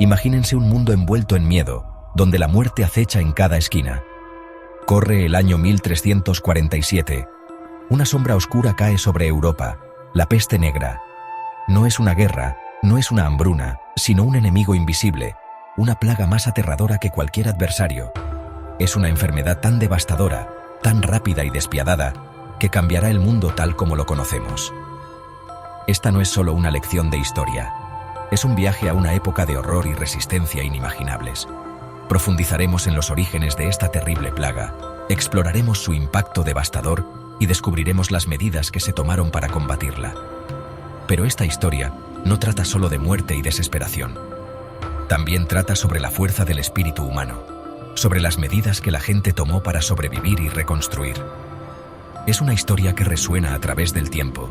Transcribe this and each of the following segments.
Imagínense un mundo envuelto en miedo, donde la muerte acecha en cada esquina. Corre el año 1347. Una sombra oscura cae sobre Europa, la peste negra. No es una guerra, no es una hambruna, sino un enemigo invisible, una plaga más aterradora que cualquier adversario. Es una enfermedad tan devastadora, tan rápida y despiadada, que cambiará el mundo tal como lo conocemos. Esta no es solo una lección de historia, es un viaje a una época de horror y resistencia inimaginables. Profundizaremos en los orígenes de esta terrible plaga, exploraremos su impacto devastador y descubriremos las medidas que se tomaron para combatirla. Pero esta historia no trata solo de muerte y desesperación. También trata sobre la fuerza del espíritu humano, sobre las medidas que la gente tomó para sobrevivir y reconstruir. Es una historia que resuena a través del tiempo,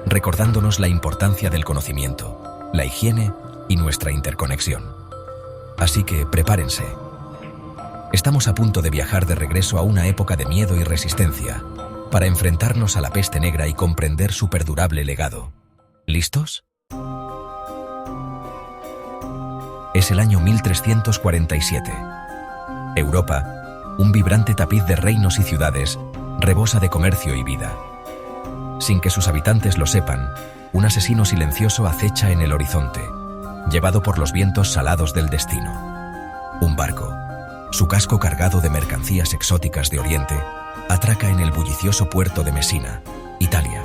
recordándonos la importancia del conocimiento, la higiene y nuestra interconexión. Así que prepárense. Estamos a punto de viajar de regreso a una época de miedo y resistencia, para enfrentarnos a la peste negra y comprender su perdurable legado. ¿Listos? Es el año 1347. Europa, un vibrante tapiz de reinos y ciudades, rebosa de comercio y vida. Sin que sus habitantes lo sepan, un asesino silencioso acecha en el horizonte, llevado por los vientos salados del destino. Un barco, su casco cargado de mercancías exóticas de Oriente, atraca en el bullicioso puerto de Messina, Italia.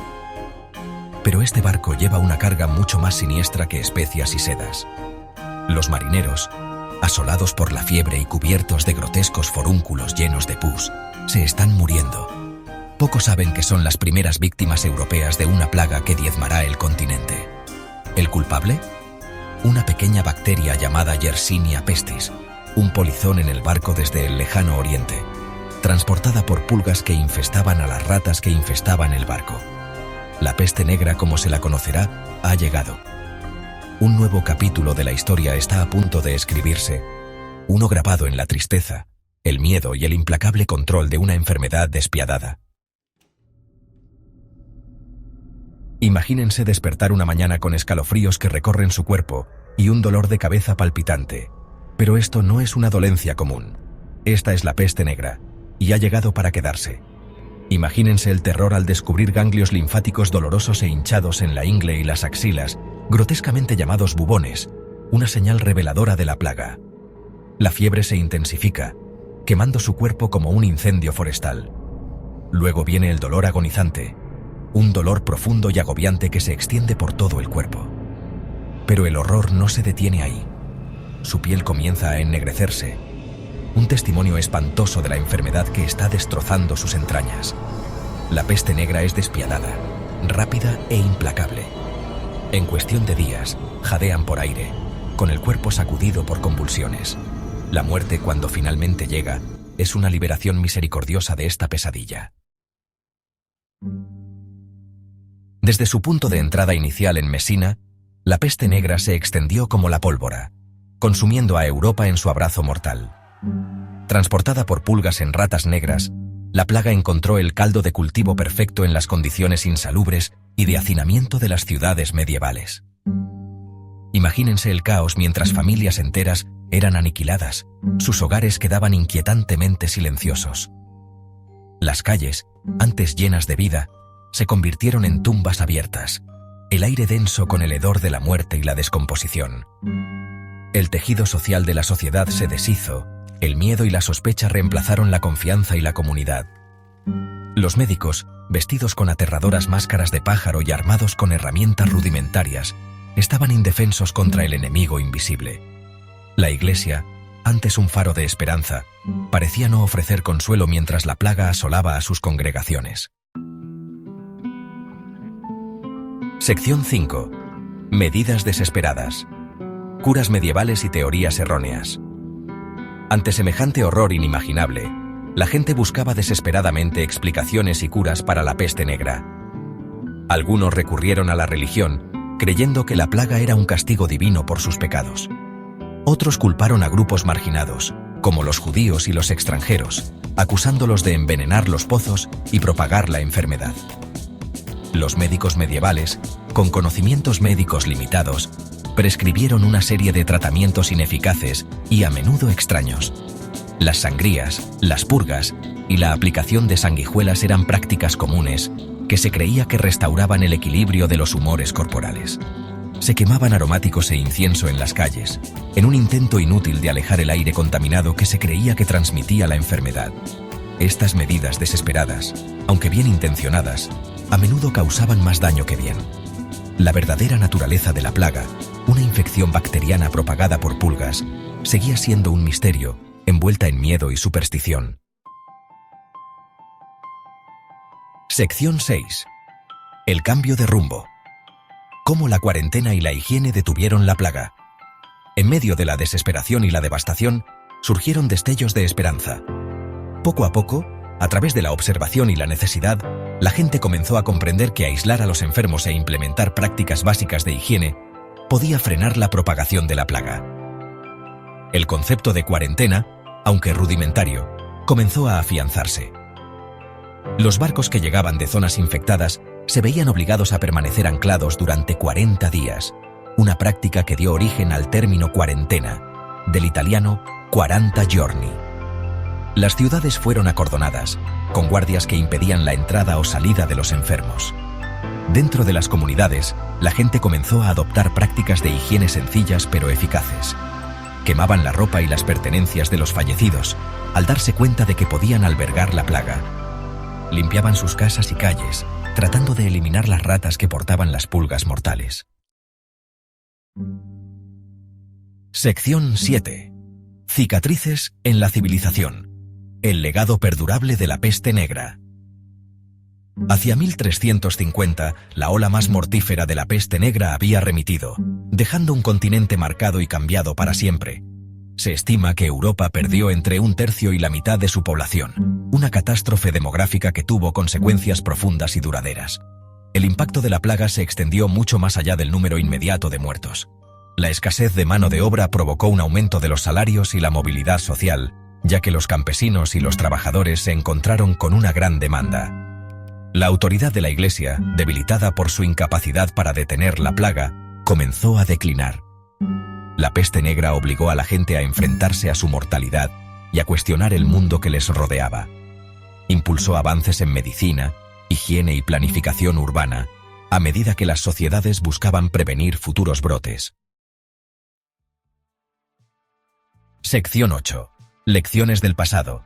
Pero este barco lleva una carga mucho más siniestra que especias y sedas. Los marineros, asolados por la fiebre y cubiertos de grotescos forúnculos llenos de pus, se están muriendo. Pocos saben que son las primeras víctimas europeas de una plaga que diezmará el continente. ¿El culpable? Una pequeña bacteria llamada Yersinia pestis, un polizón en el barco desde el lejano oriente, transportada por pulgas que infestaban a las ratas que infestaban el barco. La peste negra, como se la conocerá, ha llegado. Un nuevo capítulo de la historia está a punto de escribirse, uno grabado en la tristeza, el miedo y el implacable control de una enfermedad despiadada. Imagínense despertar una mañana con escalofríos que recorren su cuerpo y un dolor de cabeza palpitante. Pero esto no es una dolencia común. Esta es la peste negra, y ha llegado para quedarse. Imagínense el terror al descubrir ganglios linfáticos dolorosos e hinchados en la ingle y las axilas, grotescamente llamados bubones, una señal reveladora de la plaga. La fiebre se intensifica, quemando su cuerpo como un incendio forestal. Luego viene el dolor agonizante, un dolor profundo y agobiante que se extiende por todo el cuerpo. Pero el horror no se detiene ahí. Su piel comienza a ennegrecerse, un testimonio espantoso de la enfermedad que está destrozando sus entrañas. La peste negra es despiadada, rápida e implacable. En cuestión de días, jadean por aire, con el cuerpo sacudido por convulsiones. La muerte, cuando finalmente llega, es una liberación misericordiosa de esta pesadilla. Desde su punto de entrada inicial en Messina, la peste negra se extendió como la pólvora, consumiendo a Europa en su abrazo mortal. Transportada por pulgas en ratas negras, la plaga encontró el caldo de cultivo perfecto en las condiciones insalubres y de hacinamiento de las ciudades medievales. Imagínense el caos mientras familias enteras eran aniquiladas, sus hogares quedaban inquietantemente silenciosos. Las calles, antes llenas de vida, se convirtieron en tumbas abiertas, el aire denso con el hedor de la muerte y la descomposición. El tejido social de la sociedad se deshizo, el miedo y la sospecha reemplazaron la confianza y la comunidad. Los médicos, vestidos con aterradoras máscaras de pájaro y armados con herramientas rudimentarias, estaban indefensos contra el enemigo invisible. La iglesia, antes un faro de esperanza, parecía no ofrecer consuelo mientras la plaga asolaba a sus congregaciones. Sección 5. Medidas desesperadas. Curas medievales y teorías erróneas. Ante semejante horror inimaginable, la gente buscaba desesperadamente explicaciones y curas para la peste negra. Algunos recurrieron a la religión, creyendo que la plaga era un castigo divino por sus pecados. Otros culparon a grupos marginados, como los judíos y los extranjeros, acusándolos de envenenar los pozos y propagar la enfermedad. Los médicos medievales, con conocimientos médicos limitados, prescribieron una serie de tratamientos ineficaces y a menudo extraños. Las sangrías, las purgas y la aplicación de sanguijuelas eran prácticas comunes que se creía que restauraban el equilibrio de los humores corporales. Se quemaban aromáticos e incienso en las calles, en un intento inútil de alejar el aire contaminado que se creía que transmitía la enfermedad. Estas medidas desesperadas, aunque bien intencionadas, a menudo causaban más daño que bien. La verdadera naturaleza de la plaga, una infección bacteriana propagada por pulgas, seguía siendo un misterio, envuelta en miedo y superstición. Sección 6. El cambio de rumbo. Cómo la cuarentena y la higiene detuvieron la plaga. En medio de la desesperación y la devastación, surgieron destellos de esperanza. Poco a poco, a través de la observación y la necesidad, la gente comenzó a comprender que aislar a los enfermos e implementar prácticas básicas de higiene podía frenar la propagación de la plaga. El concepto de cuarentena, aunque rudimentario, comenzó a afianzarse. Los barcos que llegaban de zonas infectadas se veían obligados a permanecer anclados durante 40 días, una práctica que dio origen al término cuarentena, del italiano 40 giorni. Las ciudades fueron acordonadas, con guardias que impedían la entrada o salida de los enfermos. Dentro de las comunidades, la gente comenzó a adoptar prácticas de higiene sencillas pero eficaces. Quemaban la ropa y las pertenencias de los fallecidos, al darse cuenta de que podían albergar la plaga. Limpiaban sus casas y calles, tratando de eliminar las ratas que portaban las pulgas mortales. Sección 7. Cicatrices en la civilización. El legado perdurable de la peste negra. Hacia 1350, la ola más mortífera de la peste negra había remitido, dejando un continente marcado y cambiado para siempre. Se estima que Europa perdió entre 1/3 y la mitad de su población, una catástrofe demográfica que tuvo consecuencias profundas y duraderas. El impacto de la plaga se extendió mucho más allá del número inmediato de muertos. La escasez de mano de obra provocó un aumento de los salarios y la movilidad social, ya que los campesinos y los trabajadores se encontraron con una gran demanda. La autoridad de la Iglesia, debilitada por su incapacidad para detener la plaga, comenzó a declinar. La peste negra obligó a la gente a enfrentarse a su mortalidad y a cuestionar el mundo que les rodeaba. Impulsó avances en medicina, higiene y planificación urbana, a medida que las sociedades buscaban prevenir futuros brotes. Sección 8. Lecciones del pasado.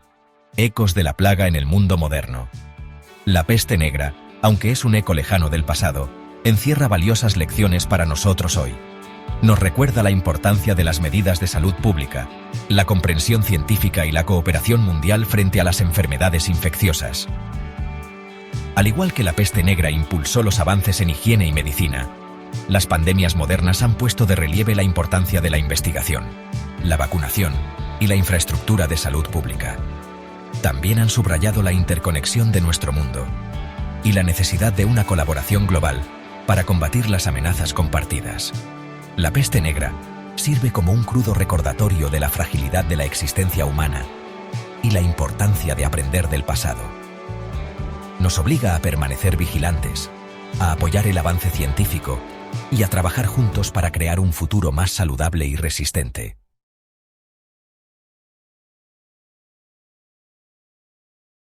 Ecos de la plaga en el mundo moderno. La peste negra, aunque es un eco lejano del pasado, encierra valiosas lecciones para nosotros hoy. Nos recuerda la importancia de las medidas de salud pública, la comprensión científica y la cooperación mundial frente a las enfermedades infecciosas. Al igual que la peste negra impulsó los avances en higiene y medicina, las pandemias modernas han puesto de relieve la importancia de la investigación, la vacunación y la infraestructura de salud pública. También han subrayado la interconexión de nuestro mundo y la necesidad de una colaboración global para combatir las amenazas compartidas. La peste negra sirve como un crudo recordatorio de la fragilidad de la existencia humana y la importancia de aprender del pasado. Nos obliga a permanecer vigilantes, a apoyar el avance científico y a trabajar juntos para crear un futuro más saludable y resistente.